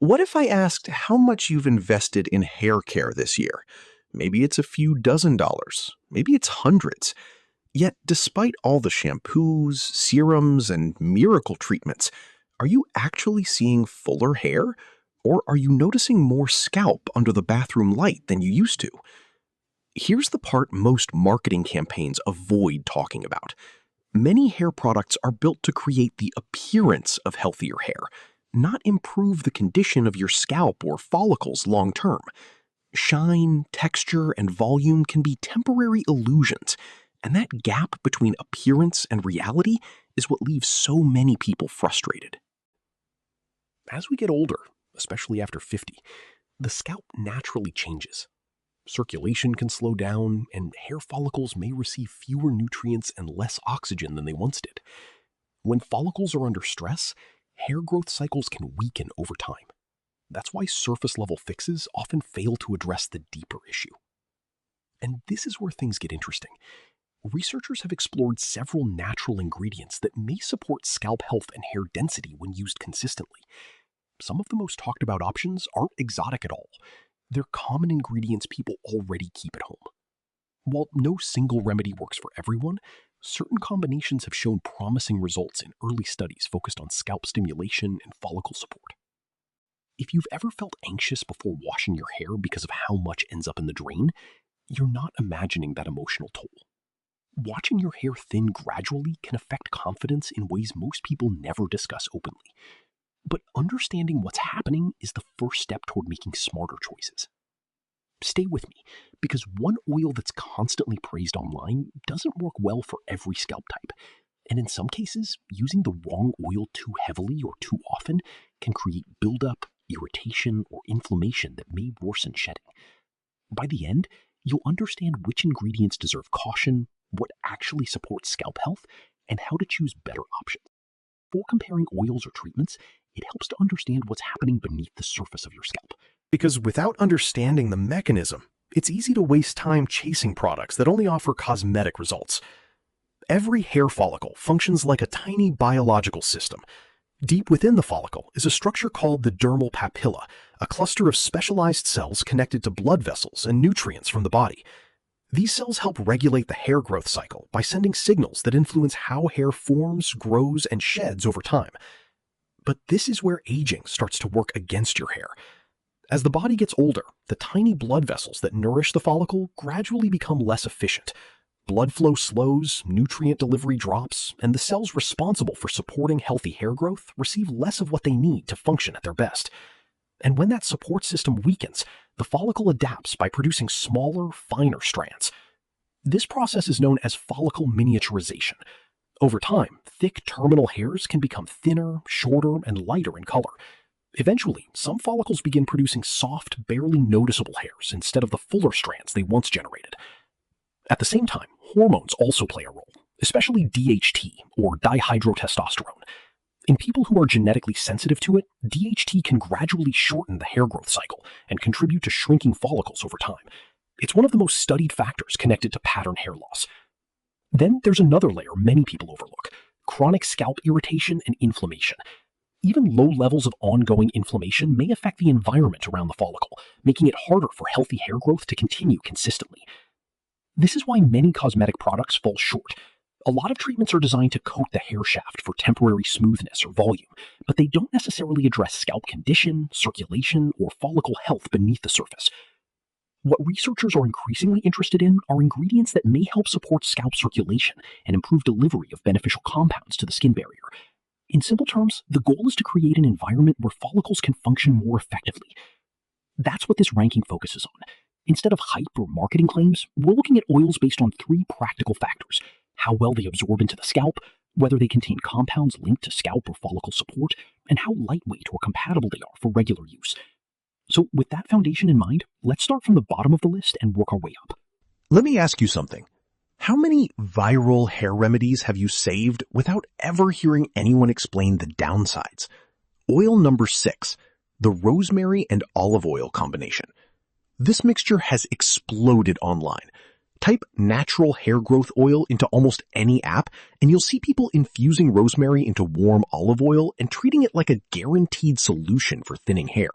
What if I asked how much you've invested in hair care this year? Maybe it's a few dozen dollars, maybe it's hundreds. Yet, despite all the shampoos, serums, and miracle treatments, are you actually seeing fuller hair? Or are you noticing more scalp under the bathroom light than you used to? Here's the part most marketing campaigns avoid talking about. Many hair products are built to create the appearance of healthier hair, not improve the condition of your scalp or follicles long term. Shine, texture, and volume can be temporary illusions, and that gap between appearance and reality is what leaves so many people frustrated. As we get older, especially after 50, the scalp naturally changes. Circulation can slow down, and hair follicles may receive fewer nutrients and less oxygen than they once did. When follicles are under stress, hair growth cycles can weaken over time. That's why surface-level fixes often fail to address the deeper issue. And this is where things get interesting. Researchers have explored several natural ingredients that may support scalp health and hair density when used consistently. Some of the most talked about options aren't exotic at all. They're common ingredients people already keep at home. While no single remedy works for everyone, certain combinations have shown promising results in early studies focused on scalp stimulation and follicle support. If you've ever felt anxious before washing your hair because of how much ends up in the drain, you're not imagining that emotional toll. Watching your hair thin gradually can affect confidence in ways most people never discuss openly. But understanding what's happening is the first step toward making smarter choices. Stay with me, because one oil that's constantly praised online doesn't work well for every scalp type. And in some cases, using the wrong oil too heavily or too often can create buildup, irritation, or inflammation that may worsen shedding. By the end, you'll understand which ingredients deserve caution, what actually supports scalp health, and how to choose better options. Before comparing oils or treatments, it helps to understand what's happening beneath the surface of your scalp. Because without understanding the mechanism, it's easy to waste time chasing products that only offer cosmetic results. Every hair follicle functions like a tiny biological system. Deep within the follicle is a structure called the dermal papilla, a cluster of specialized cells connected to blood vessels and nutrients from the body. These cells help regulate the hair growth cycle by sending signals that influence how hair forms, grows, and sheds over time. But this is where aging starts to work against your hair. As the body gets older, the tiny blood vessels that nourish the follicle gradually become less efficient. Blood flow slows, nutrient delivery drops, and the cells responsible for supporting healthy hair growth receive less of what they need to function at their best. And when that support system weakens, the follicle adapts by producing smaller, finer strands. This process is known as follicle miniaturization. Over time, thick terminal hairs can become thinner, shorter, and lighter in color. Eventually, some follicles begin producing soft, barely noticeable hairs instead of the fuller strands they once generated. At the same time, hormones also play a role, especially DHT, or dihydrotestosterone. In people who are genetically sensitive to it, DHT can gradually shorten the hair growth cycle and contribute to shrinking follicles over time. It's one of the most studied factors connected to pattern hair loss. Then there's another layer many people overlook: chronic scalp irritation and inflammation. Even low levels of ongoing inflammation may affect the environment around the follicle, making it harder for healthy hair growth to continue consistently. This is why many cosmetic products fall short. A lot of treatments are designed to coat the hair shaft for temporary smoothness or volume, but they don't necessarily address scalp condition, circulation, or follicle health beneath the surface. What researchers are increasingly interested in are ingredients that may help support scalp circulation and improve delivery of beneficial compounds to the skin barrier. In simple terms, the goal is to create an environment where follicles can function more effectively. That's what this ranking focuses on. Instead of hype or marketing claims, we're looking at oils based on 3 practical factors: how well they absorb into the scalp, whether they contain compounds linked to scalp or follicle support, and how lightweight or compatible they are for regular use. So with that foundation in mind, let's start from the bottom of the list and work our way up. Let me ask you something. How many viral hair remedies have you saved without ever hearing anyone explain the downsides? Oil number 6, the rosemary and olive oil combination. This mixture has exploded online. Type natural hair growth oil into almost any app, and you'll see people infusing rosemary into warm olive oil and treating it like a guaranteed solution for thinning hair.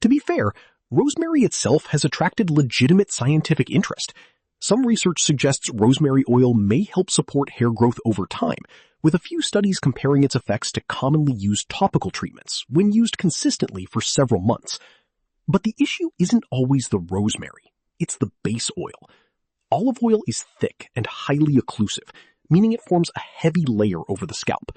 To be fair, rosemary itself has attracted legitimate scientific interest. Some research suggests rosemary oil may help support hair growth over time, with a few studies comparing its effects to commonly used topical treatments when used consistently for several months. But the issue isn't always the rosemary, it's the base oil. Olive oil is thick and highly occlusive, meaning it forms a heavy layer over the scalp.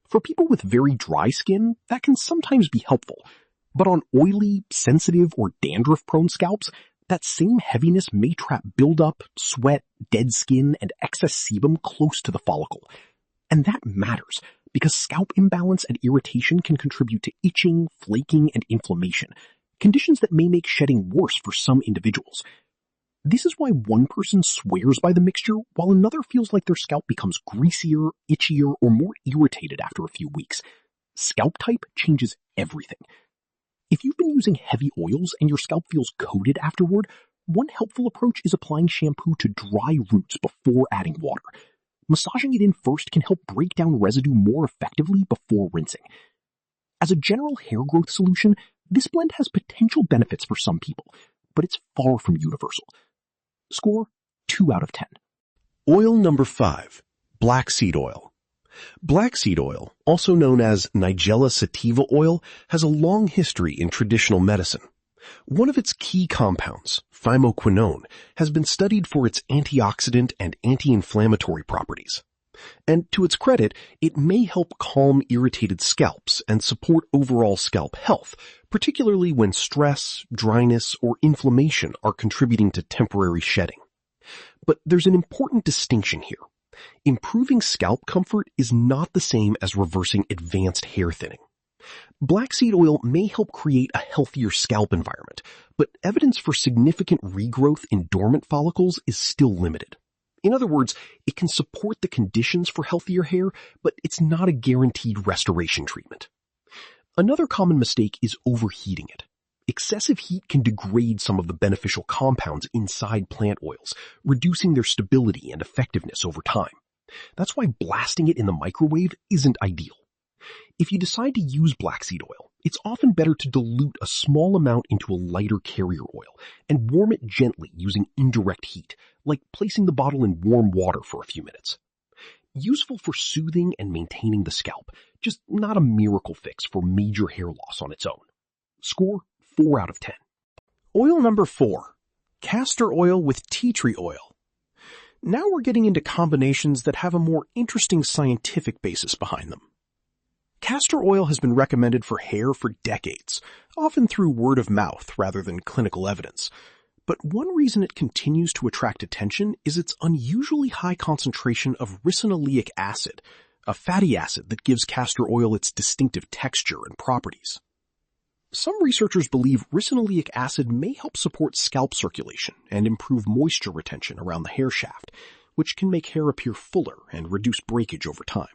For people with very dry skin, that can sometimes be helpful. But on oily, sensitive, or dandruff-prone scalps, that same heaviness may trap buildup, sweat, dead skin, and excess sebum close to the follicle. And that matters, because scalp imbalance and irritation can contribute to itching, flaking, and inflammation, conditions that may make shedding worse for some individuals. This is why one person swears by the mixture, while another feels like their scalp becomes greasier, itchier, or more irritated after a few weeks. Scalp type changes everything. If you've been using heavy oils and your scalp feels coated afterward, one helpful approach is applying shampoo to dry roots before adding water. Massaging it in first can help break down residue more effectively before rinsing. As a general hair growth solution, this blend has potential benefits for some people, but it's far from universal. Score 2 out of 10. Oil number 5, black seed oil. Black seed oil, also known as Nigella sativa oil, has a long history in traditional medicine. One of its key compounds, thymoquinone, has been studied for its antioxidant and anti-inflammatory properties. And to its credit, it may help calm irritated scalps and support overall scalp health, particularly when stress, dryness, or inflammation are contributing to temporary shedding. But there's an important distinction here. Improving scalp comfort is not the same as reversing advanced hair thinning. Black seed oil may help create a healthier scalp environment, but evidence for significant regrowth in dormant follicles is still limited. In other words, it can support the conditions for healthier hair, but it's not a guaranteed restoration treatment. Another common mistake is overheating it. Excessive heat can degrade some of the beneficial compounds inside plant oils, reducing their stability and effectiveness over time. That's why blasting it in the microwave isn't ideal. If you decide to use black seed oil, it's often better to dilute a small amount into a lighter carrier oil and warm it gently using indirect heat, like placing the bottle in warm water for a few minutes. Useful for soothing and maintaining the scalp, just not a miracle fix for major hair loss on its own. Score 4 out of 10. Oil number 4, castor oil with tea tree oil. Now we're getting into combinations that have a more interesting scientific basis behind them. Castor oil has been recommended for hair for decades, often through word of mouth rather than clinical evidence. But one reason it continues to attract attention is its unusually high concentration of ricinoleic acid, a fatty acid that gives castor oil its distinctive texture and properties. Some researchers believe ricinoleic acid may help support scalp circulation and improve moisture retention around the hair shaft, which can make hair appear fuller and reduce breakage over time.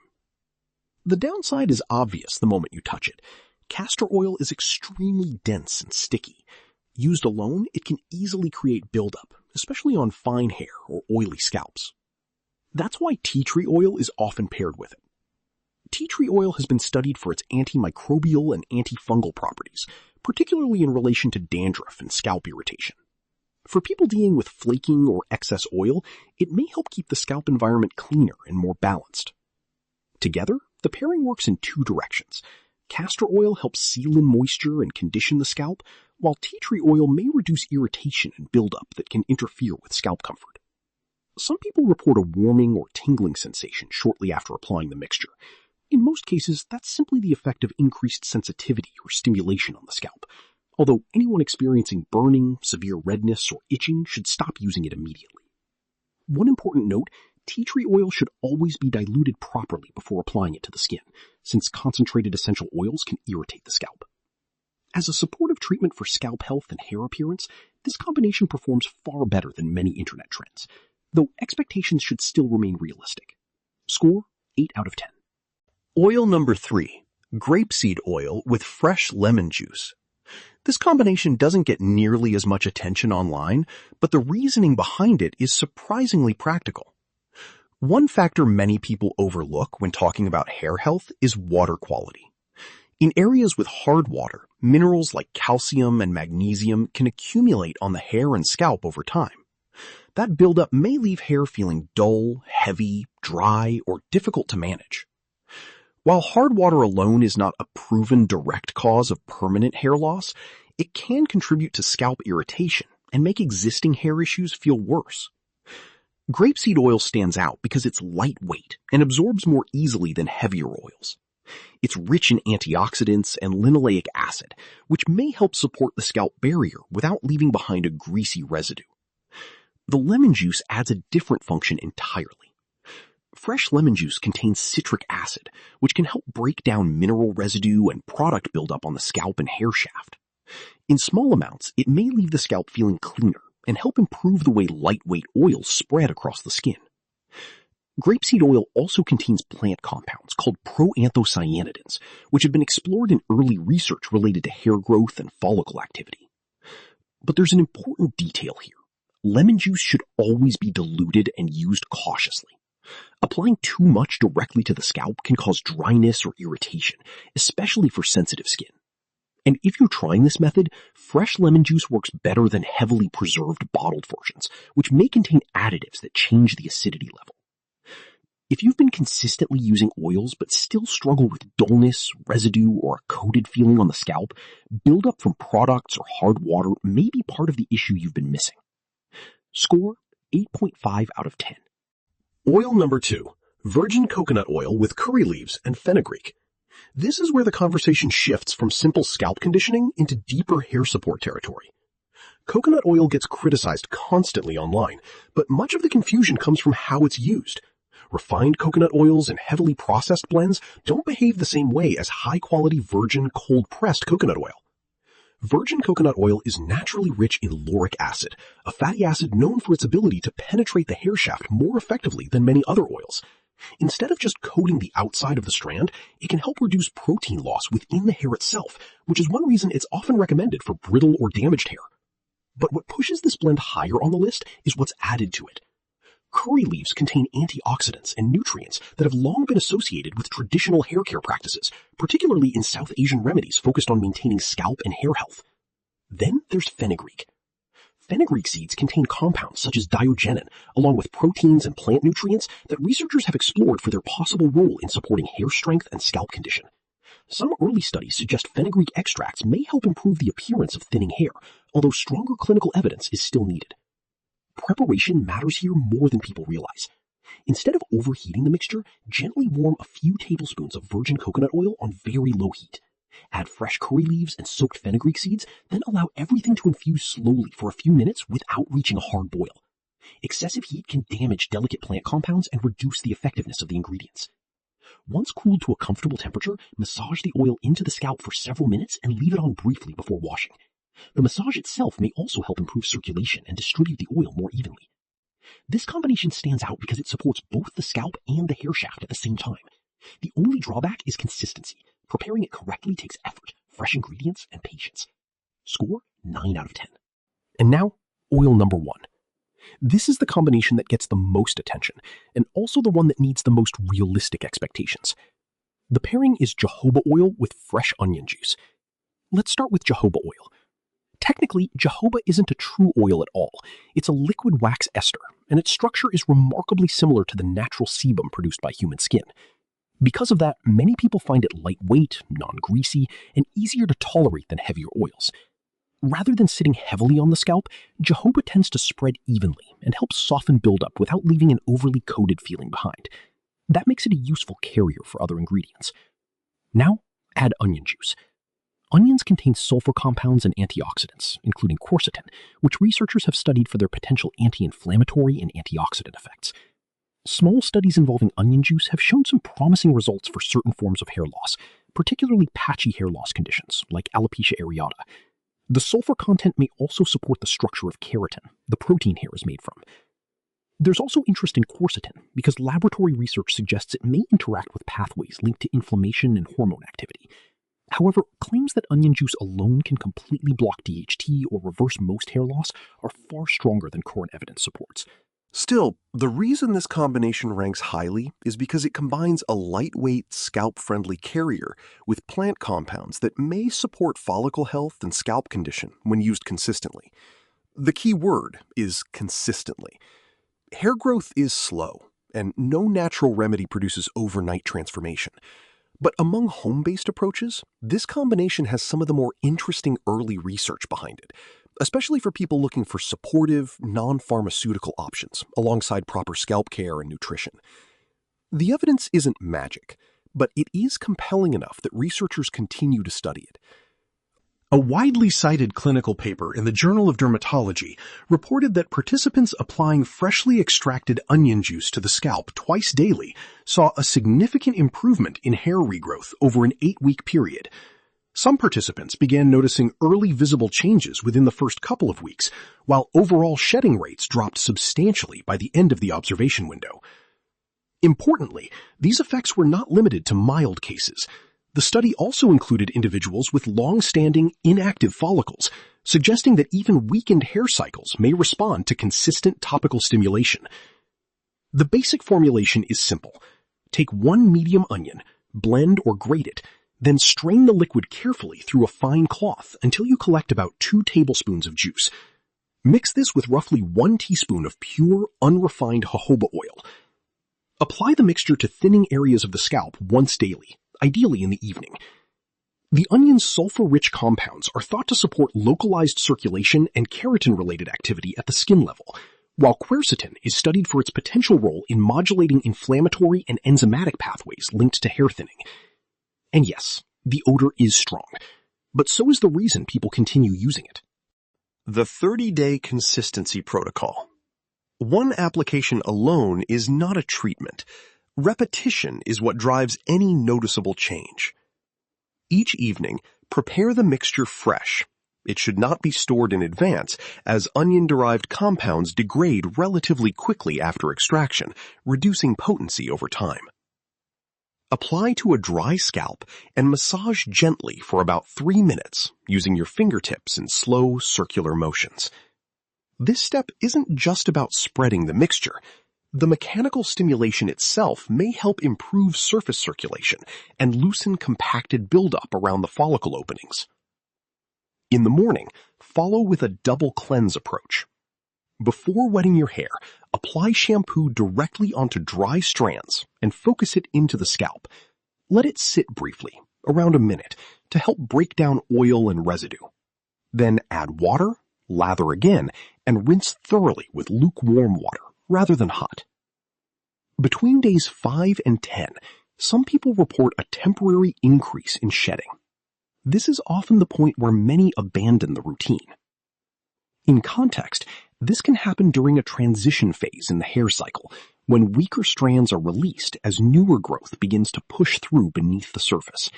The downside is obvious the moment you touch it. Castor oil is extremely dense and sticky. Used alone, it can easily create buildup, especially on fine hair or oily scalps. That's why tea tree oil is often paired with it. Tea tree oil has been studied for its antimicrobial and antifungal properties, particularly in relation to dandruff and scalp irritation. For people dealing with flaking or excess oil, it may help keep the scalp environment cleaner and more balanced. Together, the pairing works in 2 directions. Castor oil helps seal in moisture and condition the scalp, while tea tree oil may reduce irritation and buildup that can interfere with scalp comfort. Some people report a warming or tingling sensation shortly after applying the mixture. In most cases, that's simply the effect of increased sensitivity or stimulation on the scalp, although anyone experiencing burning, severe redness, or itching should stop using it immediately. One important note, tea tree oil should always be diluted properly before applying it to the skin, since concentrated essential oils can irritate the scalp. As a supportive treatment for scalp health and hair appearance, this combination performs far better than many internet trends, though expectations should still remain realistic. Score 8 out of 10. Oil number 3, grapeseed oil with fresh lemon juice. This combination doesn't get nearly as much attention online, but the reasoning behind it is surprisingly practical. One factor many people overlook when talking about hair health is water quality. In areas with hard water, minerals like calcium and magnesium can accumulate on the hair and scalp over time. That buildup may leave hair feeling dull, heavy, dry, or difficult to manage. While hard water alone is not a proven direct cause of permanent hair loss, it can contribute to scalp irritation and make existing hair issues feel worse. Grapeseed oil stands out because it's lightweight and absorbs more easily than heavier oils. It's rich in antioxidants and linoleic acid, which may help support the scalp barrier without leaving behind a greasy residue. The lemon juice adds a different function entirely. Fresh lemon juice contains citric acid, which can help break down mineral residue and product buildup on the scalp and hair shaft. In small amounts, it may leave the scalp feeling cleaner and help improve the way lightweight oils spread across the skin. Grapeseed oil also contains plant compounds called proanthocyanidins, which have been explored in early research related to hair growth and follicle activity. But there's an important detail here. Lemon juice should always be diluted and used cautiously. Applying too much directly to the scalp can cause dryness or irritation, especially for sensitive skin. And if you're trying this method, fresh lemon juice works better than heavily preserved bottled versions, which may contain additives that change the acidity level. If you've been consistently using oils but still struggle with dullness, residue, or a coated feeling on the scalp, buildup from products or hard water may be part of the issue you've been missing. Score 8.5 out of 10. Oil number 2, virgin coconut oil with curry leaves and fenugreek. This is where the conversation shifts from simple scalp conditioning into deeper hair support territory. Coconut oil gets criticized constantly online, but much of the confusion comes from how it's used. Refined coconut oils and heavily processed blends don't behave the same way as high-quality virgin cold-pressed coconut oil. Virgin coconut oil is naturally rich in lauric acid, a fatty acid known for its ability to penetrate the hair shaft more effectively than many other oils. Instead of just coating the outside of the strand, it can help reduce protein loss within the hair itself, which is one reason it's often recommended for brittle or damaged hair. But what pushes this blend higher on the list is what's added to it. Curry leaves contain antioxidants and nutrients that have long been associated with traditional hair care practices, particularly in South Asian remedies focused on maintaining scalp and hair health. Then there's fenugreek. Fenugreek seeds contain compounds such as diogenin, along with proteins and plant nutrients that researchers have explored for their possible role in supporting hair strength and scalp condition. Some early studies suggest fenugreek extracts may help improve the appearance of thinning hair, although stronger clinical evidence is still needed. Preparation matters here more than people realize. Instead of overheating the mixture, gently warm a few tablespoons of virgin coconut oil on very low heat. Add fresh curry leaves and soaked fenugreek seeds, then allow everything to infuse slowly for a few minutes without reaching a hard boil. Excessive heat can damage delicate plant compounds and reduce the effectiveness of the ingredients. Once cooled to a comfortable temperature, massage the oil into the scalp for several minutes and leave it on briefly before washing. The massage itself may also help improve circulation and distribute the oil more evenly. This combination stands out because it supports both the scalp and the hair shaft at the same time. The only drawback is consistency. Preparing it correctly takes effort, fresh ingredients, and patience. Score 9 out of 10. And now, oil number 1. This is the combination that gets the most attention, and also the one that needs the most realistic expectations. The pairing is jojoba oil with fresh onion juice. Let's start with jojoba oil. Technically, jojoba isn't a true oil at all. It's a liquid wax ester, and its structure is remarkably similar to the natural sebum produced by human skin. Because of that, many people find it lightweight, non-greasy, and easier to tolerate than heavier oils. Rather than sitting heavily on the scalp, jojoba tends to spread evenly and helps soften buildup without leaving an overly coated feeling behind. That makes it a useful carrier for other ingredients. Now, add onion juice. Onions contain sulfur compounds and antioxidants, including quercetin, which researchers have studied for their potential anti-inflammatory and antioxidant effects. Small studies involving onion juice have shown some promising results for certain forms of hair loss, particularly patchy hair loss conditions like alopecia areata. The sulfur content may also support the structure of keratin, the protein hair is made from. There's also interest in quercetin because laboratory research suggests it may interact with pathways linked to inflammation and hormone activity. However, claims that onion juice alone can completely block DHT or reverse most hair loss are far stronger than current evidence supports. Still, the reason this combination ranks highly is because it combines a lightweight, scalp-friendly carrier with plant compounds that may support follicle health and scalp condition when used consistently. The key word is consistently. Hair growth is slow, and no natural remedy produces overnight transformation. But among home-based approaches, this combination has some of the more interesting early research behind it, especially for people looking for supportive, non-pharmaceutical options alongside proper scalp care and nutrition. The evidence isn't magic, but it is compelling enough that researchers continue to study it. A widely cited clinical paper in the Journal of Dermatology reported that participants applying freshly extracted onion juice to the scalp twice daily saw a significant improvement in hair regrowth over an 8-week period. Some participants began noticing early visible changes within the first couple of weeks, while overall shedding rates dropped substantially by the end of the observation window. Importantly, these effects were not limited to mild cases. The study also included individuals with long-standing inactive follicles, suggesting that even weakened hair cycles may respond to consistent topical stimulation. The basic formulation is simple. Take 1 medium onion, blend or grate it, then strain the liquid carefully through a fine cloth until you collect about 2 tablespoons of juice. Mix this with roughly 1 teaspoon of pure, unrefined jojoba oil. Apply the mixture to thinning areas of the scalp once daily, ideally in the evening. The onion's sulfur-rich compounds are thought to support localized circulation and keratin-related activity at the skin level, while quercetin is studied for its potential role in modulating inflammatory and enzymatic pathways linked to hair thinning. And yes, the odor is strong, but so is the reason people continue using it. The 30-day consistency protocol. One application alone is not a treatment. Repetition is what drives any noticeable change. Each evening, prepare the mixture fresh. It should not be stored in advance, as onion-derived compounds degrade relatively quickly after extraction, reducing potency over time. Apply to a dry scalp and massage gently for about 3 minutes, using your fingertips in slow, circular motions. This step isn't just about spreading the mixture. The mechanical stimulation itself may help improve surface circulation and loosen compacted buildup around the follicle openings. In the morning, follow with a double cleanse approach. Before wetting your hair, apply shampoo directly onto dry strands and focus it into the scalp. Let it sit briefly, around a minute, to help break down oil and residue. Then add water, lather again, and rinse thoroughly with lukewarm water rather than hot. Between days 5 and 10, some people report a temporary increase in shedding. This is often the point where many abandon the routine. In context, this can happen during a transition phase in the hair cycle, when weaker strands are released as newer growth begins to push through beneath the surface.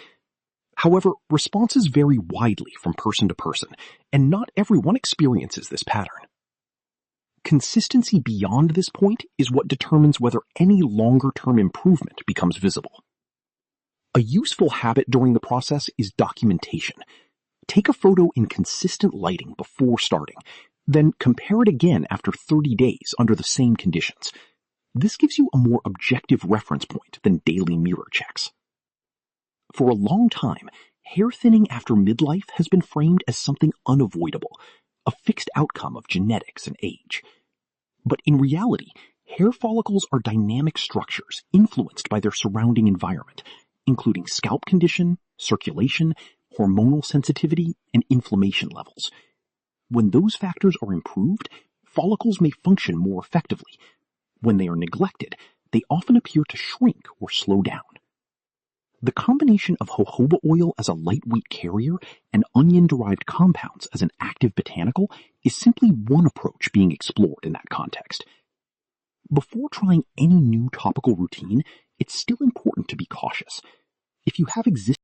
However, responses vary widely from person to person, and not everyone experiences this pattern. Consistency beyond this point is what determines whether any longer-term improvement becomes visible. A useful habit during the process is documentation. Take a photo in consistent lighting before starting, then compare it again after 30 days under the same conditions. This gives you a more objective reference point than daily mirror checks. For a long time, hair thinning after midlife has been framed as something unavoidable, a fixed outcome of genetics and age. But in reality, hair follicles are dynamic structures influenced by their surrounding environment, including scalp condition, circulation, hormonal sensitivity, and inflammation levels. When those factors are improved, follicles may function more effectively. When they are neglected, they often appear to shrink or slow down. The combination of jojoba oil as a lightweight carrier and onion-derived compounds as an active botanical is simply one approach being explored in that context. Before trying any new topical routine, it's still important to be cautious. If you have existing